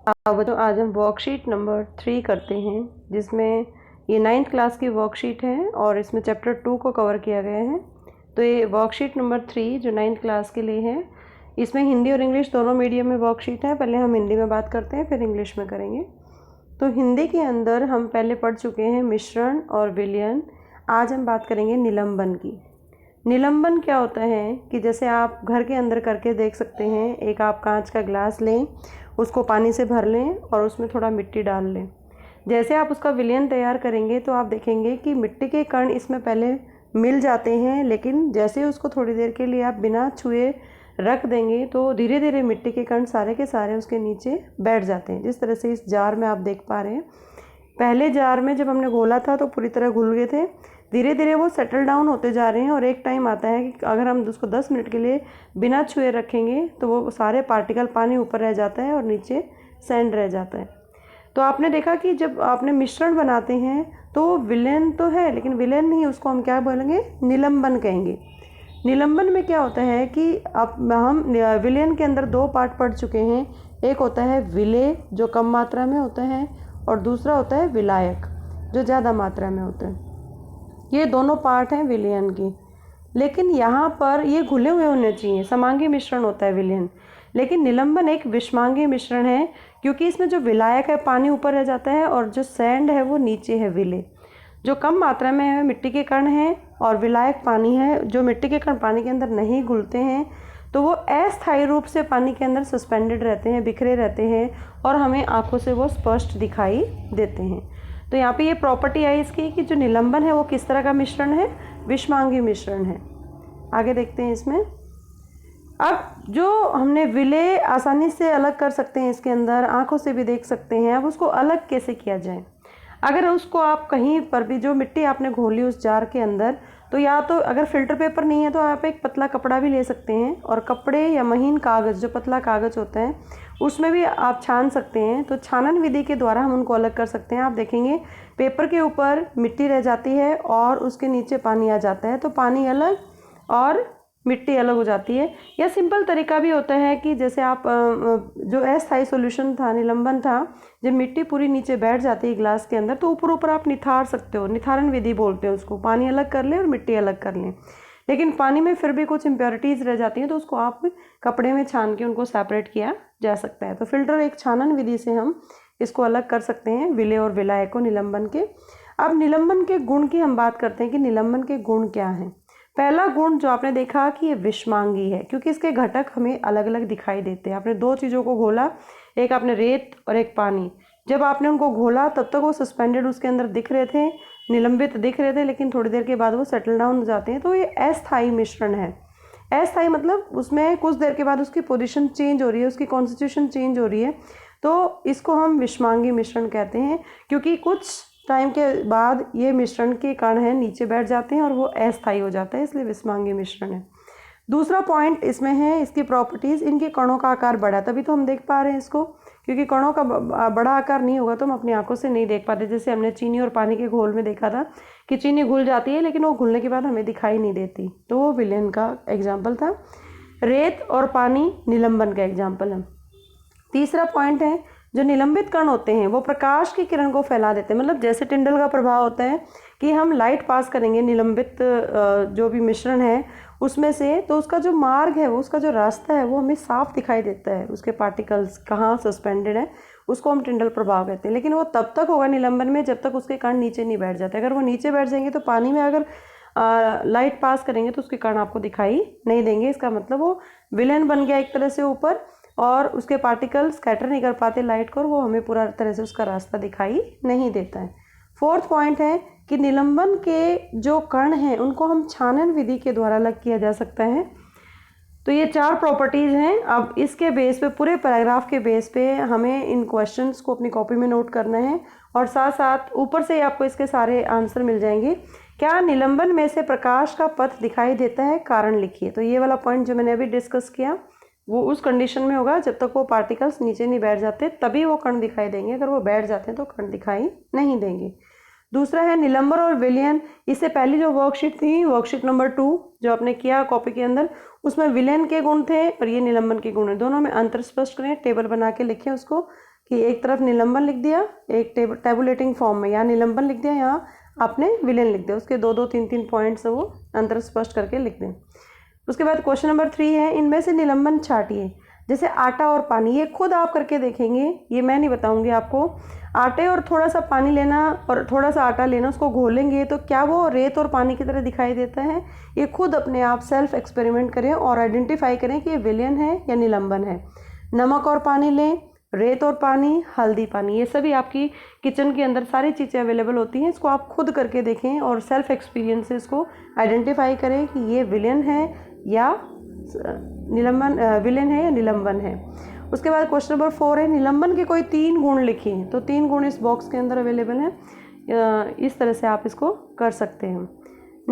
बच्चों आज हम वर्कशीट नंबर 3 करते हैं, जिसमें ये 9th क्लास की वर्कशीट है और इसमें चैप्टर 2 को कवर किया गया है। तो ये वर्कशीट नंबर 3 जो 9th क्लास के लिए है, इसमें हिंदी और इंग्लिश दोनों मीडियम में वर्कशीट है। पहले हम हिंदी में बात करते हैं, फिर इंग्लिश में करेंगे। तो हिंदी के अंदर हम पहले पढ़ चुके हैं मिश्रण और विलयन। आज हम बात करेंगे निलंबन की। निलंबन क्या होता है कि जैसे आप घर के अंदर करके देख सकते हैं, एक आप कांच का ग्लास लें, उसको पानी से भर लें और उसमें थोड़ा मिट्टी डाल लें। जैसे आप उसका विलयन तैयार करेंगे तो आप देखेंगे कि मिट्टी के कण इसमें पहले मिल जाते हैं, लेकिन जैसे उसको थोड़ी देर के लिए आप बिना छुए रख देंगे तो धीरे धीरे मिट्टी के कण सारे के सारे उसके नीचे बैठ जाते हैं। जिस तरह से इस जार में आप देख पा रहे हैं, पहले जार में जब हमने घोला था तो पूरी तरह घुल गए थे, धीरे धीरे वो सेटल डाउन होते जा रहे हैं और एक टाइम आता है कि अगर हम उसको 10 मिनट के लिए बिना छुए रखेंगे तो वो सारे पार्टिकल पानी ऊपर रह जाता है और नीचे सैंड रह जाता है। तो आपने देखा कि जब आपने मिश्रण बनाते हैं तो विलयन तो है, लेकिन विलयन नहीं, उसको हम क्या बोलेंगे, निलंबन कहेंगे। निलंबन में क्या होता है कि अब हम विलयन के अंदर 2 पार्ट पढ़ चुके हैं। एक होता है विलेय जो कम मात्रा में होता है और दूसरा होता है विलायक जो ज़्यादा मात्रा में होता है। ये दोनों पार्ट हैं विलयन के, लेकिन यहाँ पर ये घुले हुए होने चाहिए। समांगी मिश्रण होता है विलयन, लेकिन निलंबन एक विषमांगी मिश्रण है, क्योंकि इसमें जो विलायक है पानी ऊपर रह जाता है और जो सैंड है वो नीचे है। विलेय जो कम मात्रा में है मिट्टी के कण हैं और विलायक पानी है। जो मिट्टी के कण पानी के अंदर नहीं घुलते हैं तो वो अस्थायी रूप से पानी के अंदर सस्पेंडेड रहते हैं, बिखरे रहते हैं और हमें आँखों से वो स्पष्ट दिखाई देते हैं। तो यहाँ पे ये प्रॉपर्टी आई इसकी कि जो निलंबन है वो किस तरह का मिश्रण है, विषमांगी मिश्रण है। आगे देखते हैं इसमें। अब जो हमने विलेय आसानी से अलग कर सकते हैं, इसके अंदर आंखों से भी देख सकते हैं। अब उसको अलग कैसे किया जाए? अगर उसको आप कहीं पर भी जो मिट्टी आपने घोली उस जार के अंदर, तो या तो अगर फिल्टर पेपर नहीं है तो आप एक पतला कपड़ा भी ले सकते हैं और कपड़े या महीन कागज़ जो पतला कागज़ होता है उसमें भी आप छान सकते हैं। तो छानन विधि के द्वारा हम उनको अलग कर सकते हैं। आप देखेंगे पेपर के ऊपर मिट्टी रह जाती है और उसके नीचे पानी आ जाता है, तो पानी अलग और मिट्टी अलग हो जाती है। या सिंपल तरीका भी होता है कि जैसे आप जो अस्थायी सॉल्यूशन था, निलंबन था, जब मिट्टी पूरी नीचे बैठ जाती है ग्लास के अंदर तो ऊपर ऊपर आप निथार सकते हो। निथारन विधि बोलते हैं उसको। पानी अलग कर लें और मिट्टी अलग कर लें, लेकिन पानी में फिर भी कुछ इम्प्योरिटीज़ रह जाती हैं तो उसको आप कपड़े में छान के उनको सेपरेट किया जा सकता है। तो फिल्टर एक छानन विधि से हम इसको अलग कर सकते हैं, विलेय और विलायक को, निलंबन के। अब निलंबन के गुण की हम बात करते हैं कि निलंबन के गुण क्या हैं। पहला गुण जो आपने देखा कि ये विषमांगी है, क्योंकि इसके घटक हमें अलग अलग दिखाई देते हैं। आपने 2 चीज़ों को घोला, एक आपने रेत और एक पानी। जब आपने उनको घोला तब तक वो सस्पेंडेड उसके अंदर दिख रहे थे, निलंबित दिख रहे थे, लेकिन थोड़ी देर के बाद वो सेटल डाउन हो जाते हैं। तो ये अस्थायी मिश्रण है। अस्थायी मतलब उसमें कुछ देर के बाद उसकी पोजीशन चेंज हो रही है, उसकी कॉन्स्टिट्यूशन चेंज हो रही है, तो इसको हम विषमांगी मिश्रण कहते हैं। क्योंकि कुछ टाइम के बाद ये मिश्रण के कण हैं नीचे बैठ जाते हैं और वो अस्थायी हो जाता है, इसलिए विषमांगी मिश्रण है। दूसरा पॉइंट इसमें है इसकी प्रॉपर्टीज़। इनके कणों का आकार बड़ा, तभी तो हम देख पा रहे हैं इसको, क्योंकि कणों का बड़ा आकार नहीं होगा तो हम अपनी आंखों से नहीं देख पाते। जैसे हमने चीनी और पानी के घोल में देखा था कि चीनी घुल जाती है लेकिन वो घुलने के बाद हमें दिखाई नहीं देती, तो वो विलयन का एग्जाम्पल था। रेत और पानी निलंबन का एग्जाम्पल है। तीसरा पॉइंट है जो निलंबित कण होते हैं वो प्रकाश की किरण को फैला देते हैं। मतलब जैसे टिंडल का प्रभाव होता है कि हम लाइट पास करेंगे निलंबित जो भी मिश्रण है उसमें से, तो उसका जो मार्ग है, वो उसका जो रास्ता है वो हमें साफ दिखाई देता है। उसके पार्टिकल्स कहाँ सस्पेंडेड है उसको हम टिंडल प्रभाव कहते हैं। लेकिन वो तब तक होगा निलंबन में जब तक उसके कण नीचे नहीं बैठ जाते। अगर वो नीचे बैठ जाएंगे तो पानी में अगर लाइट पास करेंगे तो उसके कण आपको दिखाई नहीं देंगे। इसका मतलब वो विलयन बन गया एक तरह से ऊपर, और उसके पार्टिकल स्कैटर नहीं कर पाते लाइट को और वो हमें पूरा तरह से उसका रास्ता दिखाई नहीं देता है। फोर्थ पॉइंट है कि निलंबन के जो कण हैं उनको हम छानन विधि के द्वारा अलग किया जा सकता है। तो ये 4 प्रॉपर्टीज़ हैं। अब इसके बेस पे, पूरे पैराग्राफ के बेस पे हमें इन क्वेश्चंस को अपनी कॉपी में नोट करना है और साथ साथ ऊपर से आपको इसके सारे आंसर मिल जाएंगे। क्या निलंबन में से प्रकाश का पथ दिखाई देता है? कारण लिखिए। तो ये वाला पॉइंट जो मैंने अभी डिस्कस किया वो उस कंडीशन में होगा जब तक वो पार्टिकल्स नीचे नहीं बैठ जाते, तभी वो कण दिखाई देंगे। अगर वो बैठ जाते हैं तो कण दिखाई नहीं देंगे। दूसरा है निलंबन और विलयन। इससे पहली जो वर्कशीट थी, वर्कशीट नंबर 2 जो आपने किया कॉपी के अंदर, उसमें विलयन के गुण थे और ये निलंबन के गुण है। दोनों में अंतर स्पष्ट करें, टेबल बना के लिखें उसको, कि एक तरफ निलंबन लिख दिया एक टेबुलेटिंग फॉर्म में, यहाँ निलंबन लिख दिया, यहाँ आपने विलेन लिख दिया, उसके 2-2 3-3 पॉइंट्स वो अंतर स्पष्ट करके लिख दें। उसके बाद क्वेश्चन नंबर 3 है, इनमें से निलंबन छाटिए। जैसे आटा और पानी, ये खुद आप करके देखेंगे, ये मैं नहीं बताऊंगी आपको। आटे और थोड़ा सा पानी लेना और थोड़ा सा आटा लेना, उसको घोलेंगे तो क्या वो रेत और पानी की तरह दिखाई देता है? ये खुद अपने आप सेल्फ एक्सपेरिमेंट करें और आइडेंटिफाई करें कि ये विलयन है या निलंबन है। नमक और पानी लें, रेत और पानी, हल्दी पानी, ये सभी आपकी किचन के अंदर सारी चीज़ें अवेलेबल होती हैं। इसको आप खुद करके देखें और सेल्फ एक्सपीरियंस से इसको आइडेंटिफाई करें कि ये विलयन है या निलंबन, विलेन है या निलंबन है। उसके बाद क्वेश्चन नंबर 4 है, निलंबन के कोई 3 गुण लिखिए। तो 3 गुण इस बॉक्स के अंदर अवेलेबल हैं, इस तरह से आप इसको कर सकते हैं।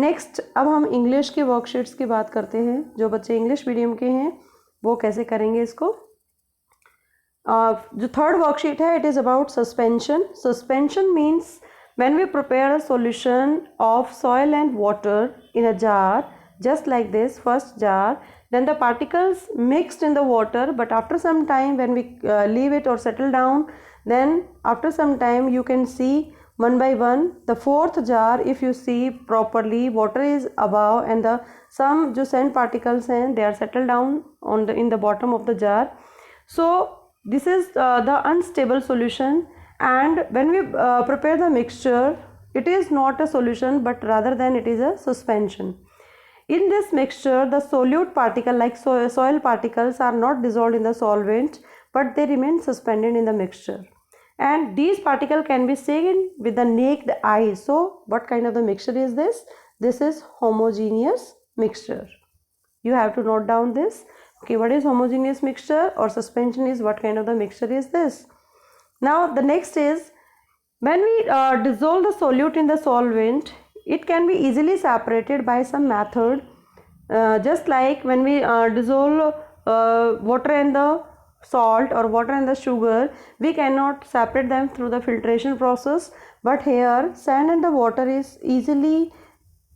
नेक्स्ट, अब हम इंग्लिश के वर्कशीट्स की बात करते हैं। जो बच्चे इंग्लिश मीडियम के हैं वो कैसे करेंगे इसको। जो थर्ड वर्कशीट है, it is about suspension. Suspension means when we prepare a solution of soil and water in a jar, just like this, first jar, then the particles mixed in the water, but after some time when we leave it or settle down, then after some time you can see one by one the fourth jar, if you see properly, water is above and the some जो sand particles हैं they are settled down on the in the bottom of the jar. So this is the unstable solution, and when we prepare the mixture, it is not a solution but rather than it is a suspension. In this mixture, the solute particle like soil particles are not dissolved in the solvent, but they remain suspended in the mixture. And these particles can be seen with the naked eye. So, what kind of the mixture is this? This is homogeneous mixture. You have to note down this. Okay, what is homogeneous mixture or suspension is what kind of the mixture is this? Now, the next is when we dissolve the solute in the solvent, it can be easily separated by some method, just like when we dissolve water and the salt or water and the sugar, we cannot separate them through the filtration process, but here sand and the water is easily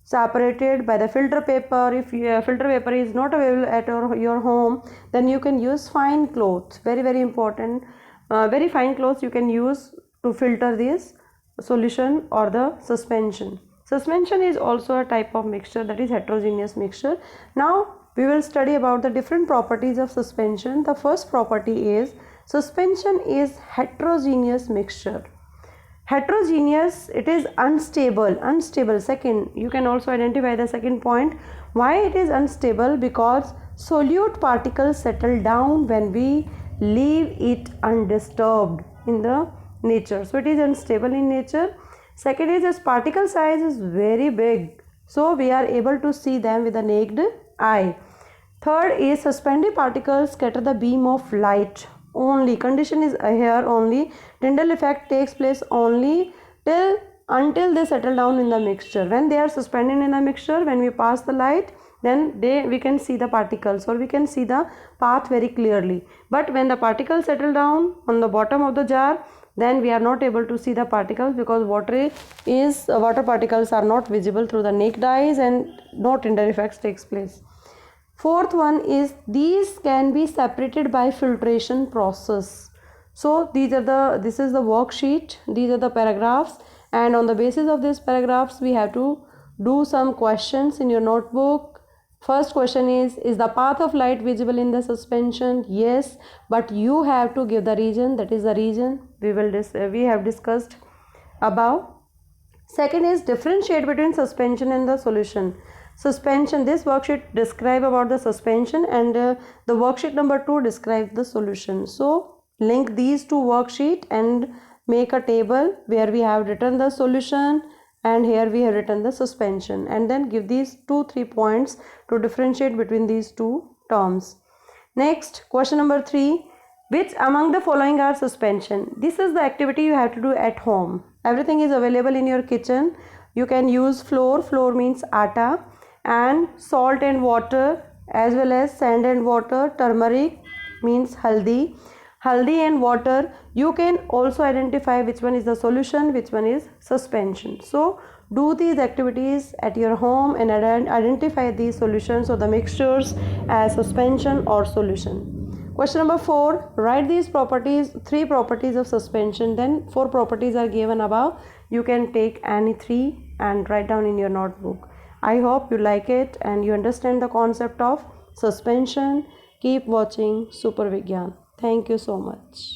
separated by the filter paper. If filter paper is not available at your home, then you can use fine cloth, very important, very fine cloth you can use to filter this solution or the suspension. Suspension is also a type of mixture, that is heterogeneous mixture. Now we will study about the different properties of suspension. The first property is suspension is heterogeneous mixture. Heterogeneous, it is unstable. Second, you can also identify the second point. Why it is unstable? Because solute particles settle down when we leave it undisturbed in the nature. So it is unstable in nature. Second is its particle size is very big, so we are able to see them with the naked eye. Third is suspended particles scatter the beam of light only. Condition is here only. Tyndall effect takes place only until they settle down in the mixture. When they are suspended in the mixture, when we pass the light, then we can see the particles or we can see the path very clearly. But when the particles settle down on the bottom of the jar, then we are not able to see the particles because water particles are not visible through the naked eyes and no Tyndall effects takes place. Fourth one is these can be separated by filtration process. So this is the worksheet, these are the paragraphs, and on the basis of these paragraphs we have to do some questions in your notebook. First question is the path of light visible in the suspension? Yes, but you have to give the region, that is the region we have discussed above. Second is differentiate between suspension and the solution. Suspension, this worksheet describe about the suspension, and the worksheet number 2 describes the solution. So link these two worksheet and make a table where we have written the solution and here we have written the suspension, and then give these 2-3 points to differentiate between these two terms. Next, question number 3, which among the following are suspension? This is the activity you have to do at home. Everything is available in your kitchen. You can use flour means atta, and salt and water, as well as sand and water. Turmeric means haldi and water. You can also identify which one is the solution, which one is suspension. So do these activities at your home and identify these solutions or the mixtures as suspension or solution. Question number 4. Write these properties, 3 properties of suspension. Then 4 properties are given above. You can take any 3 and write down in your notebook. I hope you like it and you understand the concept of suspension. Keep watching Super Vigyan. Thank you so much.